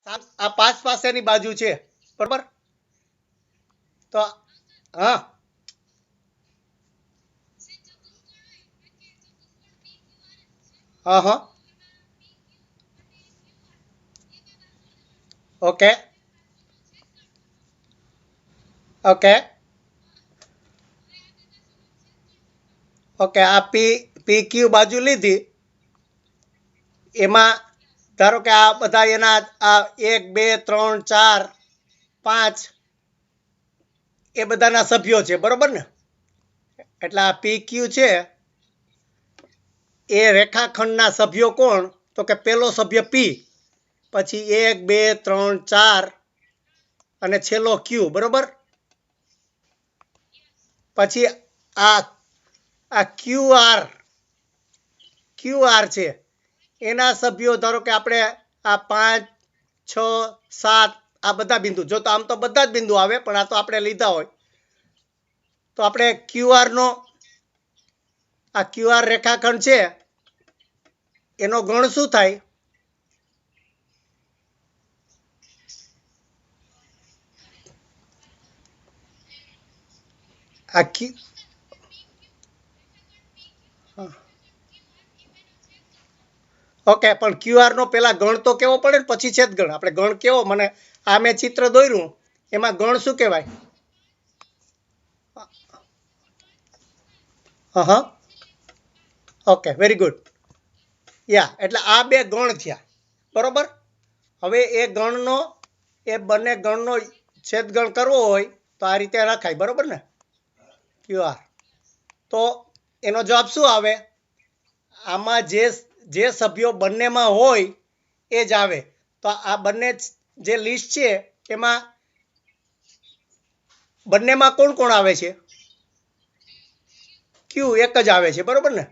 આ 5 પાસેની બાજુ છે બરોબર તો હા હા હા ઓકે ઓકે ઓકે આ પી પી ક્યુ બાજુ લીધી એમાં ધારો કે આ બધા એના આ 1 2 3 4 5 એ બધાના સભ્યો છે બરોબર ને એટલે આ પી ક્યુ છે એ રેખાખંડના સભ્યો કોણ તો કે પેલો સભ્ય પી પછી 1 2 3 4 અને છેલ્લો ક્યુ બરોબર પછી આ આ ક્યુઆર છે એના સભ્યો ધારો કે આપણે આ 5 6 7 આ બધા બિંદુ જો તો આમ તો બધા જ બિંદુ આવે પણ આ તો આપણે લીધા હોય તો આપણે ક્યુઆરનો આ ક્યુઆર રેખાખંડ છે એનો ગણ શું થાય આ ક્યુ ઓકે પણ ક્યુઆર નો પેલા ગણ તો કેવો પડે ને પછી છે જ ગણ આપણે ગણ કેવો મને આ મેં ચિત્ર દોર્યું એમાં ગણ શું કહેવાય હા હા ઓકે વેરી ગુડ યા એટલે આ બે ગણ થયા બરોબર હવે એ ગણનો એ બંને ગણનો છેદગણ કરવો હોય તો આ રીતે રખાય બરોબર ને ક્યુઆર તો એનો જવાબ શું આવે આમાં જે સભ્યો બંનેમાં હોય એ જ આવે તો આ બંને જે લિસ્ટ છે એમાં બંનેમાં કોણ કોણ આવે છે ક્યુ એક જ આવે છે બરોબર ને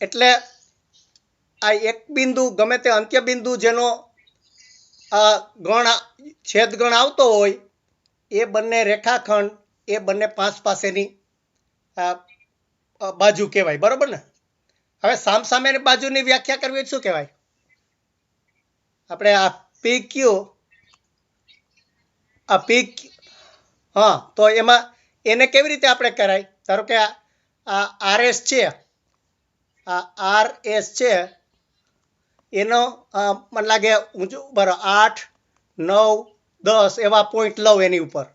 એટલે આ એક બિંદુ ગમે તે અંત્ય બિંદુ જેનો ગણ છેદગણ આવતો હોય એ બંને રેખાખંડ એ બંને 5 પાસેની બાજુ કહેવાય બરોબર ને હવે સામસામેની બાજુની વ્યાખ્યા કરવી શું કહેવાય આપણે આ પી ક્યુ આ પી હા તો એમાં એને કેવી રીતે આપણે કરાય ધારો કે આ આરએસ છે આ આરએસ છે એનો મને લાગે ઊંચું બરાબર 8 9 10 એવા પોઈન્ટ લઉં એની ઉપર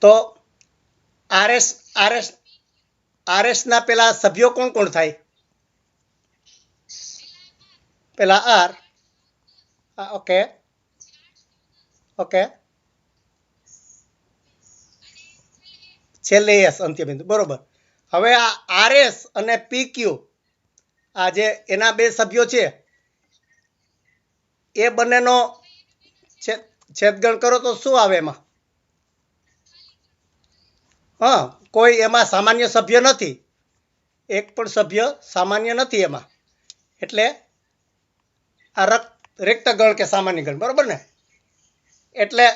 તો આરએસ આરએસ આરએસ ના પેલા સભ્યો કોણ કોણ થાય પેલા આર ઓકે ઓકે છેલ્લે એસ અંત્ય બિંદુ બરોબર હવે આ આરએસ અને પી ક્યુ આ જે એના બે સભ્યો છે એ બંનેનો છેદગણ કરો તો શું આવે એમાં હા કોઈ એમાં સામાન્ય સભ્ય નથી એક પણ સભ્ય સામાન્ય નથી એમાં એટલે આ રિક્ત ગણ કે સામાન્ય ગણ બરોબર ને એટલે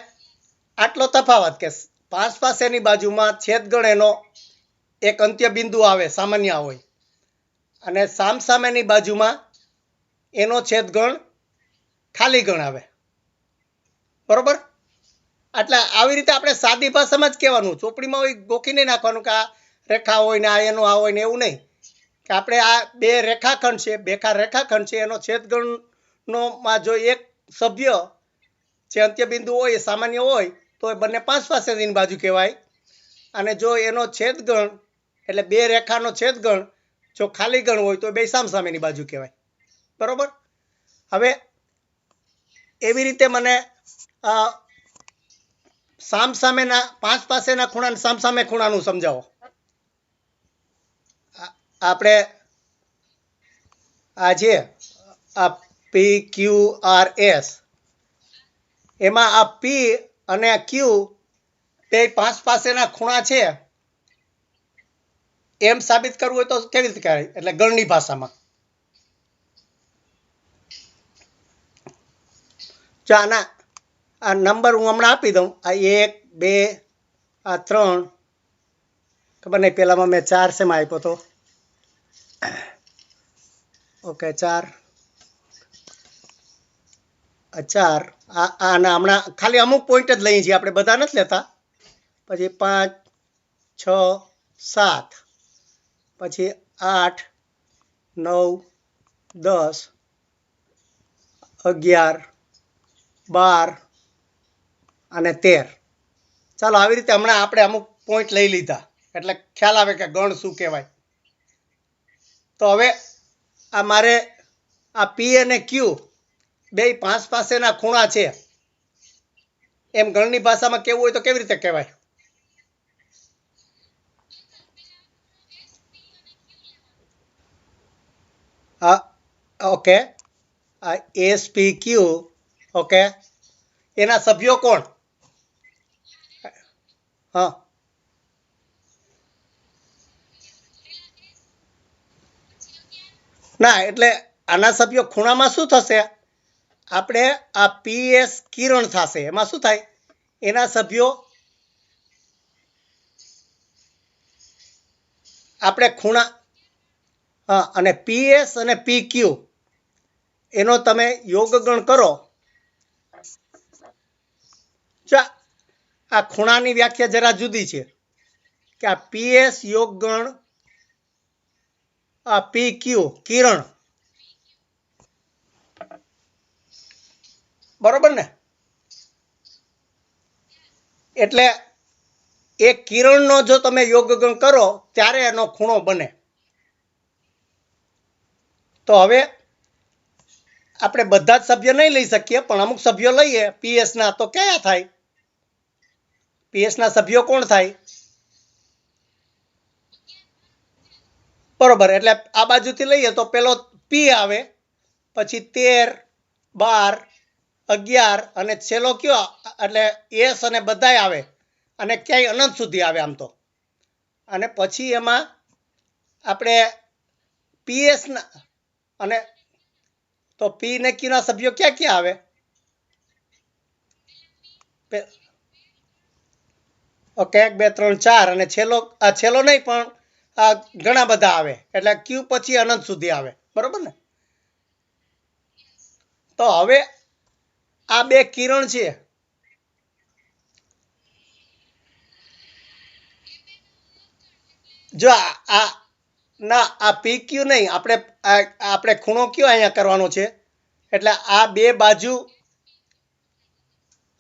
આટલો તફાવત કે 5 પાસેની બાજુમાં છેદગણ એનો એક અંત્ય બિંદુ આવે સામાન્ય હોય અને સામસામેની બાજુમાં એનો છેદગણ ખાલી ગણ આવે બરોબર એટલે આવી રીતે આપણે સાદી ભાષામાં જ કહેવાનું ચોપડીમાં હોય ગોખી નહીં નાખવાનું કે આ રેખા હોય ને આ એનું આ હોય ને એવું નહીં કે આપણે આ બે રેખાખંડ છે બેખા રેખાખંડ છે એનો છેદગણનો માં જો એક સભ્ય જે અંત્યબિંદુ હોય એ સામાન્ય હોય તો એ બંને 5 પાસેની બાજુ કહેવાય અને જો એનો છેદગણ એટલે બે રેખાનો છેદગણ જો ખાલી ગણ હોય તો બે સામસામેની બાજુ કહેવાય બરોબર હવે એવી રીતે મને સામસામેના 5 પાસેના ખૂણા સામસામે ખૂણાનું સમજાવો આપણે આ જે આ પી ક્યુ આર એસ એમાં આ પી અને ક્યુ બે 5 પાસેના ખૂણા છે એમ સાબિત કરવું હોય તો કેવી રીતે કરાય એટલે ગણની ભાષામાં જો આના આ નંબર હું હમણાં આપી દઉં આ 1 2 આ 3 ખબર નહીં પહેલામાં મેં 4 શેમાં આપ્યો હતો ઓકે 4 4 આના હમણાં ખાલી અમુક પોઈન્ટ જ લઈએ છીએ, આપણે બધા નથી લેતા. પછી 5 6 7 પછી 8 9 10 11 12 અને 13. ચાલો આવી રીતે હમણાં આપણે અમુક પોઈન્ટ લઈ લીધા એટલે ખ્યાલ આવે કે ગણ શું કહેવાય. તો હવે આ મારે આ પી અને ક્યુ બે 5 પાસેના ખૂણા છે એમ ગણની ભાષામાં કેવું હોય તો કેવી રીતે કહેવાય? હા, ઓકે. આ એસ પી ક્યુ, ઓકે. એના સભ્યો કોણ? હા, ના એટલે આના સભ્યો ખૂણામાં શું થશે? આપણે આ પીએસ કિરણ થશે. એમાં શું થાય? એના સભ્યો આપણે ખૂણા, હા, અને પીએસ અને પી ક્યુ એનો તમે યોગગણ કરો. જો આ ખૂણાની વ્યાખ્યા જરા જુદી છે કે આ પીએસ યોગગણ આ પી ક્યુ કિરણ, બરોબર ને? એટલે એ કિરણનો જો તમે યોગગણ કરો ત્યારે એનો ખૂણો બને. તો હવે આપણે બધા જ સભ્ય નહીં લઈ શકીએ પણ અમુક સભ્યો લઈએ પીએસ ના. તો કયા થાય? પીએસ ના સભ્યો કોણ થાય? બરોબર, એટલે આ બાજુથી લઈએ તો પેલો પી આવે, પછી 13 12 11 અને છેલ્લો કયો એટલે એસ અને બધાય આવે અને ક્યાંય અનંત સુધી આવે આમ તો. અને પછી એમાં આપણે પીએસ ના અને તો પી ને ક્યુ ના સભ્યો ક્યાં ક્યાં આવે? ઓકે, 1 2 3 4 અને છેલ્લો નહીં પણ ઘણા બધા આવે એટલે ક્યુ પછી અનંત સુધી આવે, બરોબર ને? તો હવે આ બે કિરણ છે, જો આ ના આ પી ક્યુ નહીં, આપણે ખૂણો કયો અહીંયા કરવાનો છે એટલે આ બે બાજુ.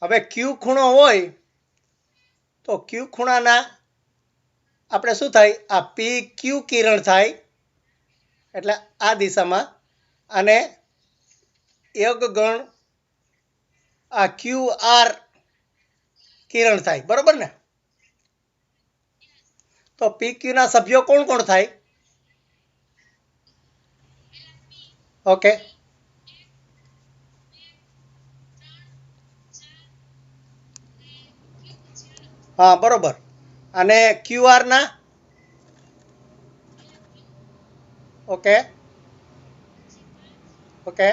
હવે ક્યુ ખૂણો હોય તો ક્યુ ખૂણાના આપણે શું થાય? આ પી ક્યુ કિરણ થાય એટલે આ દિશામાં, અને યોગગણ આ ક્યુ આર કિરણ થાય, બરોબર ને? તો પી ક્યુ ના સભ્યો કોણ કોણ થાય? ઓકે, હા, બરોબર. અને ક્યુ આર ના? ઓકે ઓકે,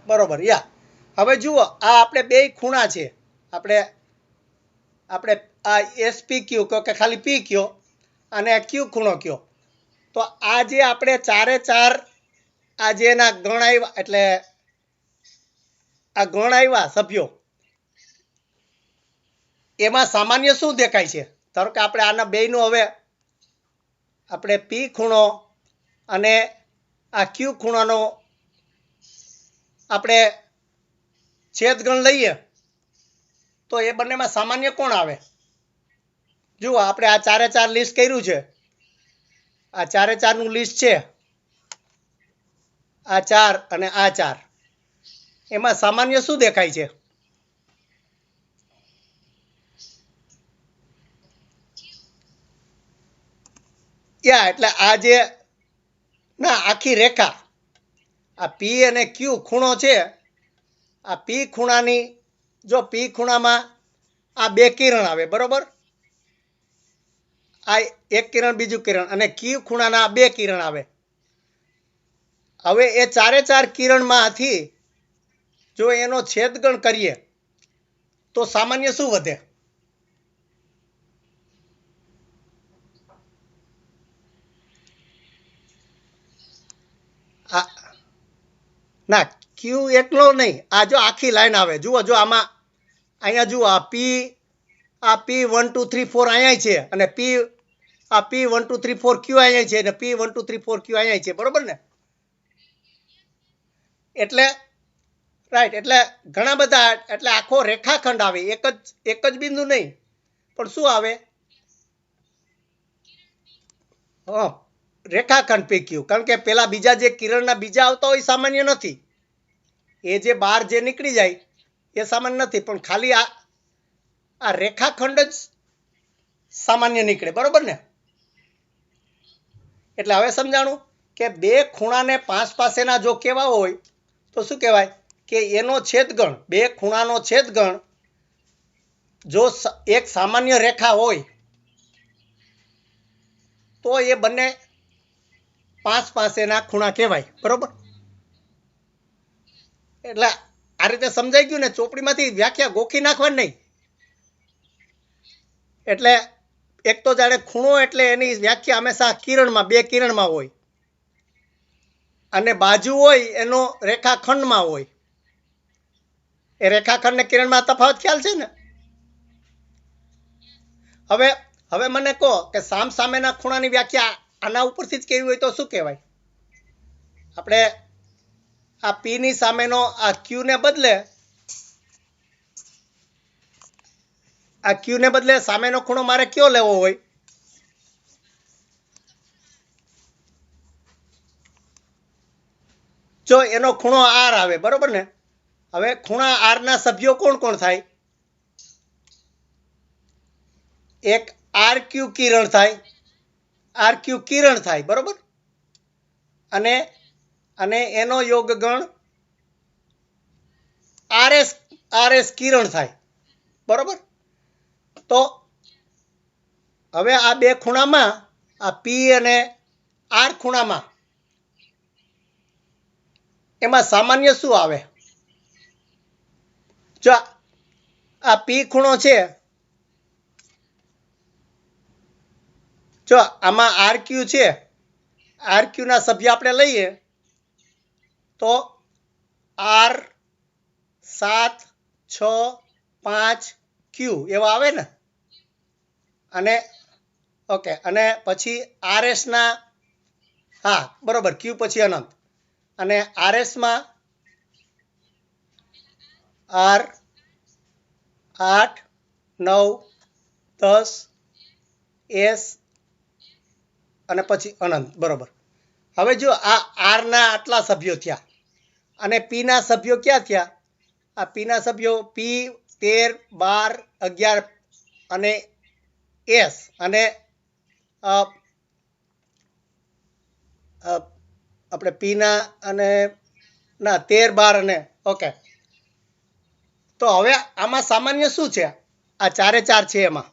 બરોબર. યા હવે જુઓ આ આપણે બે ખૂણા છે. આપણે આપણે આ એસ પી ક્યુ કહો કે ખાલી પી કયો અને ક્યુ ખૂણો કયો. તો આ જે આપણે ચારે ચાર આ જે એના ગણ આવ્યા એટલે આ ગણ આવ્યા સભ્યો એમાં સામાન્ય શું દેખાય છે? ધારો કે આપણે આના બેયનું હવે આપણે પી ખૂણો અને આ ક્યુ ખૂણાનો આપણે છેદગણ લઈએ તો એ બંનેમાં સામાન્ય કોણ આવે? જુઓ આપણે આ ચારે ચાર લિસ્ટ કર્યું છે, આ ચારે ચારનું લિસ્ટ છે, આ 4 અને આ 4. એમાં સામાન્ય શું દેખાય છે? યા એટલે આ જે ના આખી રેખા આ પી અને ક્યુ ખૂણો છે, આ પી ખૂણાની જો પી ખૂણામાં આ બે કિરણ આવે, બરોબર? આ એક કિરણ બીજું કિરણ અને ક્યુ ખૂણાના બે કિરણ આવે. હવે એ ચારે ચાર કિરણમાંથી જો એનો છેદગણ કરીએ તો સામાન્ય શું વધે? ના, ક્યુ એકલો નહીં, આ જો આખી લાઈન આવે, જુઓ જો આમાં અહીંયા જુઓ આ P 1 2 3 4 અહીંયા છે, અને P 1 2 3 4 Q અહીંયા છે, અને P 1 2 3 4 Q અહીંયા છે, બરોબર ને? એટલે રાઈટ, એટલે ઘણા બધા, એટલે આખો રેખાખંડ આવે, એક જ બિંદુ નહીં, પણ શું આવે? હા, રેખાખંડ PQ. કારણ કે પેલા બીજા જે કિરણના બીજા આવતા હોય સામાન્ય નથી, એ જે બહાર જે નીકળી જાય એ સામાન્ય નથી, પણ ખાલી આ રેખાખંડ જ સામાન્ય નીકળે, બરોબર ને? એટલે હવે સમજાણું કે બે ખૂણાને પાંચ પાસેના જો કેવા હોય તો શું કહેવાય કે એનો છેદગણ, બે ખૂણાનો છેદગણ જો એક સામાન્ય રેખા હોય તો એ બંને પાંચ પાસેના ખૂણા કહેવાય, બરોબર? એટલે આ રીતે સમજાઈ ગયું ને? ચોપડીમાંથી વ્યાખ્યા ગોખી નાખવાની નહીં. એટલે એક તો જાણે ખૂણો એટલે એની વ્યાખ્યા હંમેશા કિરણમાં, બે કિરણમાં હોય, અને બાજુ હોય એનો રેખાખંડમાં હોય. એ રેખાખંડ ને કિરણમાં તફાવત ખ્યાલ છે ને? હવે મને કહો કે સામ સામેના ખૂણાની વ્યાખ્યા આના ઉપરથી જ કેવી હોય તો શું કહેવાય? આપણે આ P ની સામેનો આ Q ને બદલે, આ Q ને બદલે સામેનો ખૂણો મારે કયો લેવો હોય? જો એનો ખૂણો R આવે, બરોબર ને? હવે ખૂણા R ના સભ્યો કોણ કોણ થાય? એક RQ કિરણ થાય, RQ કિરણ થાય, બરોબર? અને એનો યોગગણ RS કિરણ થાય, બરોબર? તો હવે આ બે ખૂણામાં, આ P અને R ખૂણામાં, એમાં સામાન્ય શું આવે? જો આ P ખૂણો છે, જો આમાં RQ છે, RQ ના સભ્ય આપણે લઈએ તો R 7 6 5 Q એવા આવે ને? અને ઓકે, અને પછી RS ના, હા બરોબર, Q પછી અનંત, અને RS માં R 8 9 10 S અને પછી અનંત, બરોબર? હવે જો આ R ના આટલા સભ્યો થયા, અને P ના સભ્યો ક્યાં થયા? આ P ના સભ્યો P 13 12 11 અને S, અને આપણે P ના અને ના 13 12 અને ઓકે. તો હવે આમાં સામાન્ય શું છે? આ ચારે ચાર છે, એમાં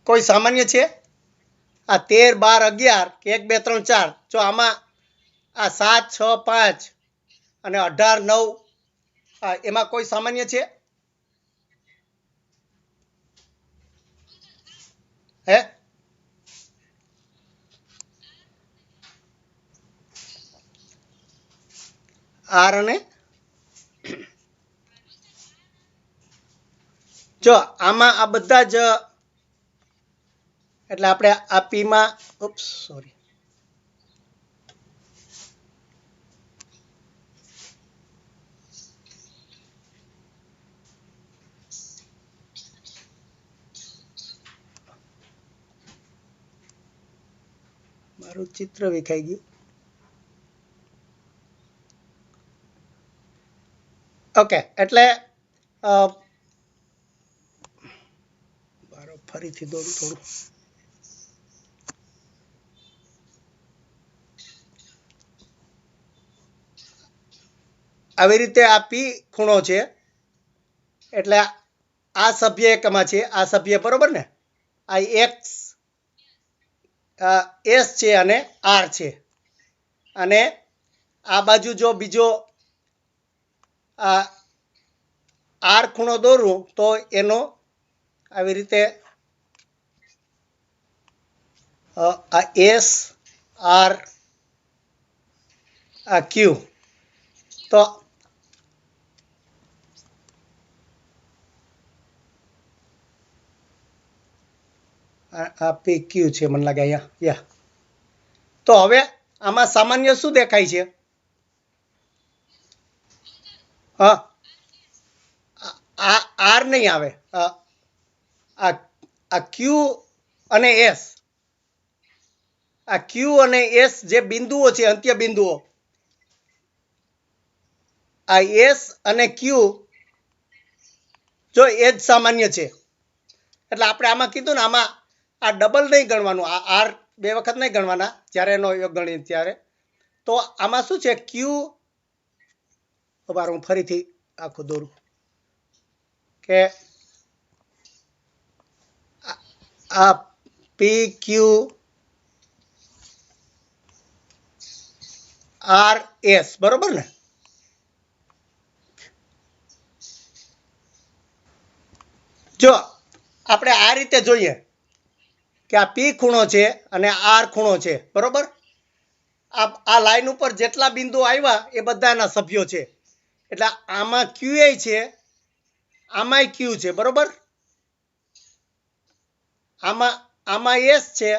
કોઈ સામાન્ય છે? આ 13 12 11 કે 1 2 3 4, જો આમાં આ 7 6 5 અને 18 9, એમાં કોઈ સામાન્ય છે? હે? R અને જો આમાં આ બધા જ, એટલે આપણે આ P માં, સોરી, મારું ચિત્ર વિખાઈ ગયું. ઓકે, એટલે ફરીથી દોડું થોડું. આવી રીતે આ P ખૂણો છે, એટલે આ સભ્ય એકમાં છે, આ સભ્ય, બરોબર ને? આ X S છે અને R છે, અને આ બાજુ જો બીજો R ખૂણો દોરું તો એનો આવી રીતે આ S R આ ક્યુ. તો આ પી ક્યુ છે મને લાગે અહીંયા યા. તો હવે આમાં સામાન્ય શું દેખાય છે? હા, આ આર નહીં આવે. આ આ ક્યુ અને એસ, આ ક્યુ અને એસ જે બિંદુઓ છે, અંત્ય બિંદુઓ, આ એસ અને ક્યુ જો એ જ સામાન્ય છે. એટલે આપણે આમાં કીધું ને, આમાં આ ડબલ નહીં ગણવાનું, આ આર બે વખત નહીં ગણવાના જ્યારે એનો યોગ ગણીએ ત્યારે. તો આમાં શું છે? ક્યુ, હું ફરીથી આખું દોરું કે આ પી ક્યુ આર એસ, બરોબર ને? જો આપણે આ રીતે જોઈએ કે આ પી ખૂણો છે અને આર ખૂણો છે, બરોબર? આ લાઈન ઉપર જેટલા બિંદુ આવ્યા એ બધાના સભ્યો છે. એટલે આમાં ક્યુ એ છે, આમાંય ક્યુ છે, બરોબર? આમાં એસ છે,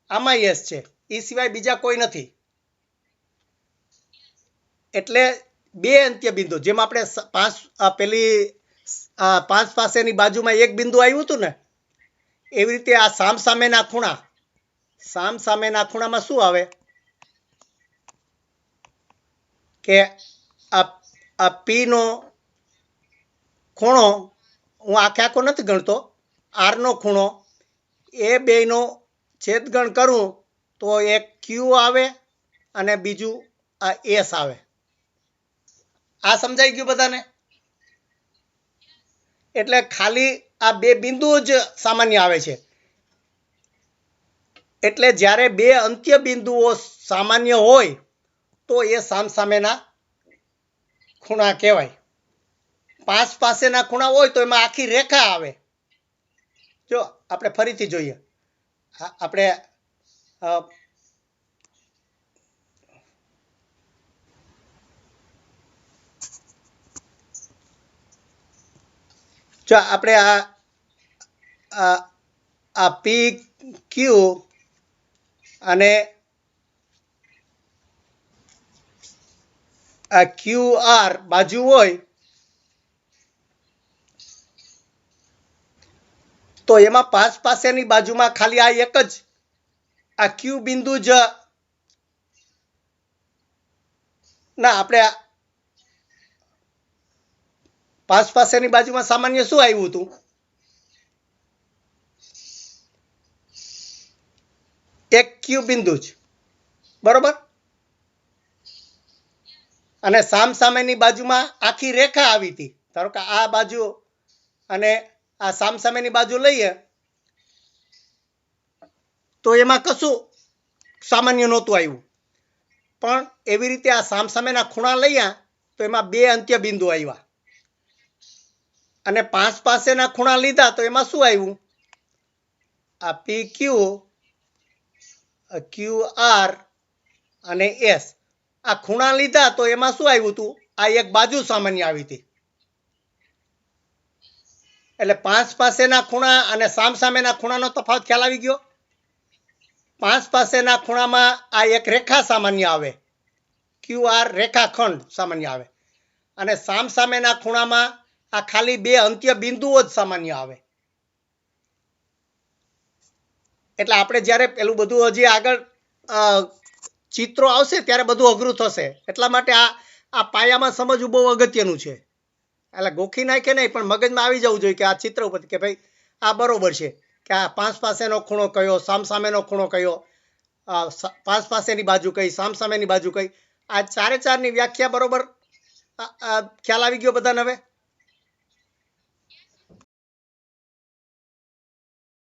આમાં એસ છે, એ સિવાય બીજા કોઈ નથી. એટલે બે અંત્ય બિંદુ, જેમ આપણે પેલી 5 પાસેની બાજુમાં એક બિંદુ આવ્યું હતું ને, એવી રીતે આ સામસામેના ખૂણા, સામસામેના ખૂણામાં શું આવે કે આ પી નો ખૂણો, હું આખો નથી ગણતો, આર નો ખૂણો, એ બેનો છેદગણ કરું તો એક ક્યુ આવે અને બીજું આ એસ આવે. આ સમજાઈ ગયું બધાને? એટલે ખાલી આ બે બિંદુઓ જ સામાન્ય આવે છે. એટલે જ્યારે બે અંત્ય બિંદુઓ સામાન્ય હોય તો એ સામસામેના ખૂણા કહેવાય. 5 પાસેના ખૂણા હોય તો એમાં આખી રેખા આવે. જો આપણે ફરીથી જોઈએ, આપણે જો આપણે આ પી ક્યુ અને આ ક્યુ આર બાજુ હોય તો એમાં 5 પાસેની બાજુમાં ખાલી આ એક જ આ ક્યુ બિંદુ જ ના, આપણે 5 પાસેની બાજુમાં સામાન્ય શું આવ્યું હતું? એક ક્યુ બિંદુ જ, બરોબર? અને સામસામેની બાજુમાં આખી રેખા આવી હતી. ધારો કે આ બાજુ અને આ સામસામેની બાજુ લઈએ તો એમાં કશું સામાન્ય નહોતું આવ્યું. પણ એવી રીતે આ સામસામેના ખૂણા લઈએ તો એમાં બે અંત્ય બિંદુ આવ્યા. અને 5 પાસેના ખૂણા લીધા તો એમાં શું આવ્યું? આ પી ક્યુ, ક્યુ આર અને એસ, આ ખૂણા લીધા તો એમાં શું આવ્યું હતું? આ એક બાજુ સામાન્ય આવી હતી. એટલે 5 પાસેના ખૂણા અને સામસામેના ખૂણાનો તફાવત ખ્યાલ આવી ગયો? 5 પાસેના ખૂણામાં આ એક રેખા સામાન્ય આવે, ક્યુ આર રેખાખંડ સામાન્ય આવે, અને સામસામેના ખૂણામાં આ ખાલી બે અંત્ય બિંદુઓ જ સામાન્ય આવે. એટલે આપણે જ્યારે પેલું બધું હજી આગળ ચિત્રો આવશે ત્યારે બધું અઘરું થશે. એટલા માટે આ પાયામાં સમજવું બહુ અગત્યનું છે. એટલે ગોખી નાખે નહીં, પણ મગજમાં આવી જવું જોઈએ કે આ ચિત્ર ઉપર કે ભાઈ આ બરોબર છે કે આ 5 પાસેનો ખૂણો કયો, સામસામેનો ખૂણો કયો, 5 પાસેની બાજુ કઈ, સામસામેની બાજુ કઈ, આ ચારે ચારની વ્યાખ્યા બરોબર ખ્યાલ આવી ગયો બધાને હવે?